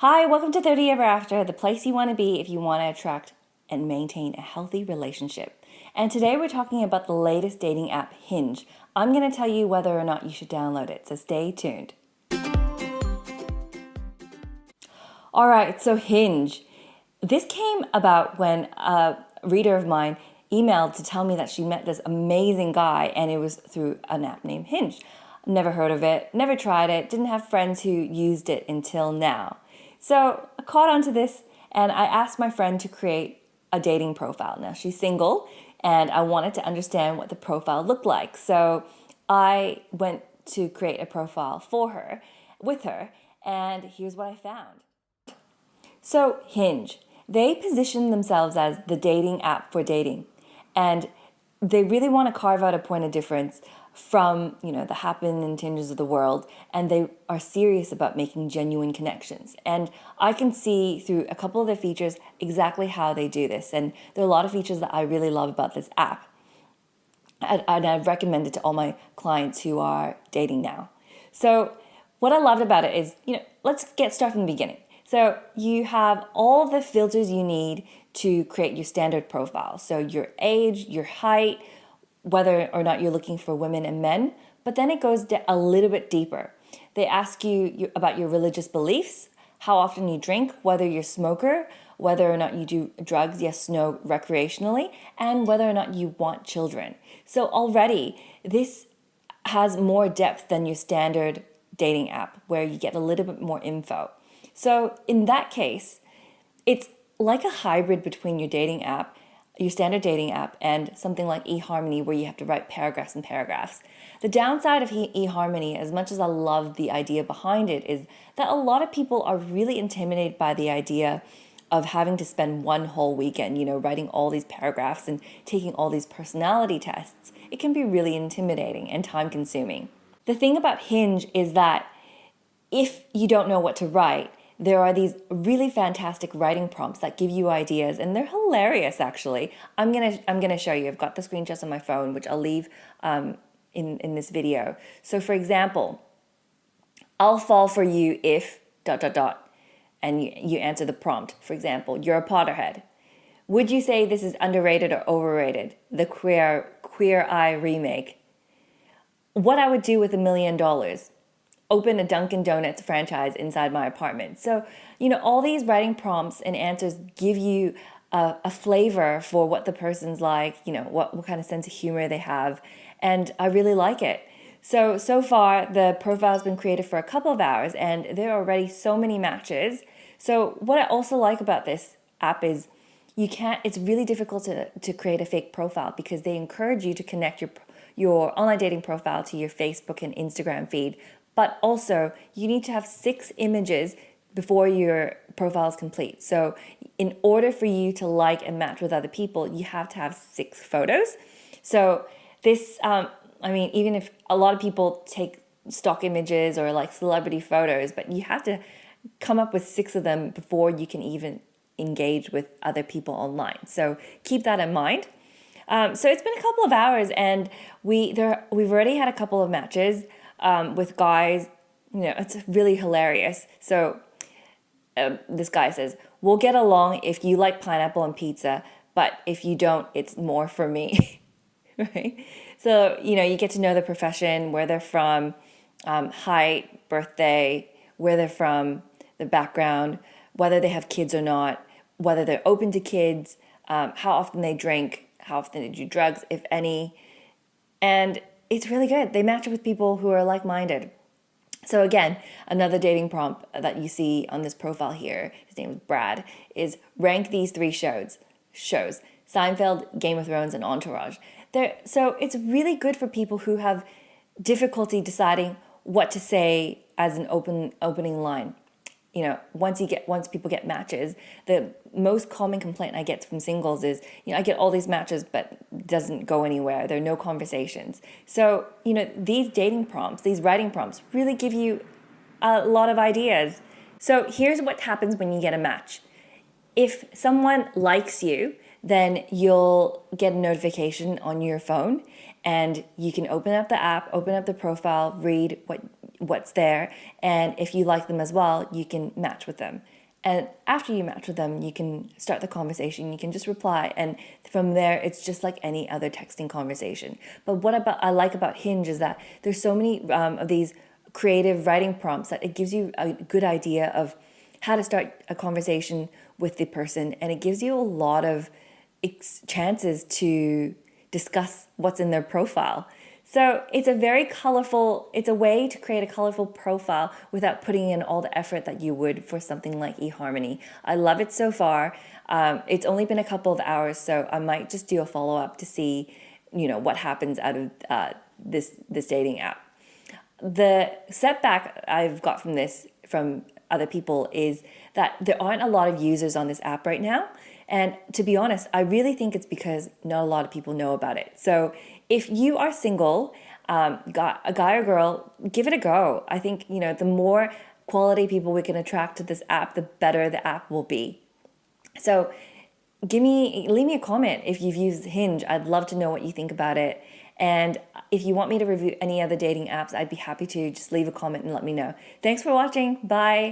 Hi, welcome to 30 Ever After, the place you want to be if you want to attract and maintain a healthy relationship. And today we're talking about the latest dating app, Hinge. I'm going to tell you whether or not you should download it, so stay tuned. All right, so Hinge. This came about when a reader of mine emailed to tell me that she met this amazing guy, and it was through an app named Hinge. Never heard of it, never tried it, didn't have friends who used it until now. So I caught onto this and I asked my friend to create a dating profile. Now she's single and I wanted to understand what the profile looked like. So I went to create a profile for her, with her, and here's what I found. So Hinge, they position themselves as the dating app for dating. And they really want to carve out a point of difference from, the Happen and Tinders of the world, and they are serious about making genuine connections. And I can see through a couple of their features exactly how they do this. And there are a lot of features that I really love about this app. And I've recommended to all my clients who are dating now. So what I loved about it is, let's get started from the beginning. So you have all the filters you need to create your standard profile. So your age, your height, whether or not you're looking for women and men, but then it goes a little bit deeper. They ask you about your religious beliefs, how often you drink, whether you're a smoker, whether or not you do drugs, yes, no, recreationally, and whether or not you want children. So already this has more depth than your standard dating app where you get a little bit more info. So in that case, it's like a hybrid between your dating app, your standard dating app, and something like eHarmony where you have to write paragraphs and paragraphs. The downside of eHarmony, as much as I love the idea behind it, is that a lot of people are really intimidated by the idea of having to spend one whole weekend, writing all these paragraphs and taking all these personality tests. It can be really intimidating and time consuming. The thing about Hinge is that if you don't know what to write, there are these really fantastic writing prompts that give you ideas, and they're hilarious. Actually, I'm gonna show you. I've got the screenshots on my phone, which I'll leave in this video. So, for example, I'll fall for you if ... and you answer the prompt. For example, you're a Potterhead. Would you say this is underrated or overrated? The Queer Eye remake. What I would do with $1 million. Open a Dunkin' Donuts franchise inside my apartment. So, all these writing prompts and answers give you a flavor for what the person's like, what kind of sense of humor they have. And I really like it. So far, the profile's been created for a couple of hours and there are already so many matches. So what I also like about this app is it's really difficult to create a fake profile because they encourage you to connect your online dating profile to your Facebook and Instagram feed. But also, you need to have 6 images before your profile is complete. So in order for you to like and match with other people, you have to have 6 photos. So this, even if a lot of people take stock images or like celebrity photos, but you have to come up with 6 of them before you can even engage with other people online. So keep that in mind. So it's been a couple of hours and we've already had a couple of matches. With guys, it's really hilarious. So this guy says, we'll get along if you like pineapple and pizza, but if you don't, it's more for me, right? So, you get to know the profession, where they're from, height, birthday, where they're from, the background, whether they have kids or not, whether they're open to kids, how often they drink, how often they do drugs, if any. And it's really good. They match with people who are like-minded. So again, another dating prompt that you see on this profile here, his name is Brad, is rank these 3 shows. Seinfeld, Game of Thrones, and Entourage. So it's really good for people who have difficulty deciding what to say as an opening line. Once people get matches, the most common complaint I get from singles is, I get all these matches, but it doesn't go anywhere. There are no conversations. So, these dating prompts, these writing prompts really give you a lot of ideas. So here's what happens when you get a match. If someone likes you, then you'll get a notification on your phone and you can open up the app, open up the profile, read what what's there. And if you like them as well, you can match with them. And after you match with them, you can start the conversation. You can just reply. And from there, it's just like any other texting conversation. But I like about Hinge is that there's so many of these creative writing prompts that it gives you a good idea of how to start a conversation with the person. And it gives you a lot of chances to discuss what's in their profile. So it's a way to create a colorful profile without putting in all the effort that you would for something like eHarmony. I love it so far. It's only been a couple of hours, so I might just do a follow-up to see, what happens out of this dating app. The setback I've got from other people is that there aren't a lot of users on this app right now. And to be honest, I really think it's because not a lot of people know about it. So if you are single, a guy or girl, give it a go. I think, the more quality people we can attract to this app, the better the app will be. So leave me a comment if you've used Hinge. I'd love to know what you think about it. And if you want me to review any other dating apps, I'd be happy to. Just leave a comment and let me know. Thanks for watching. Bye.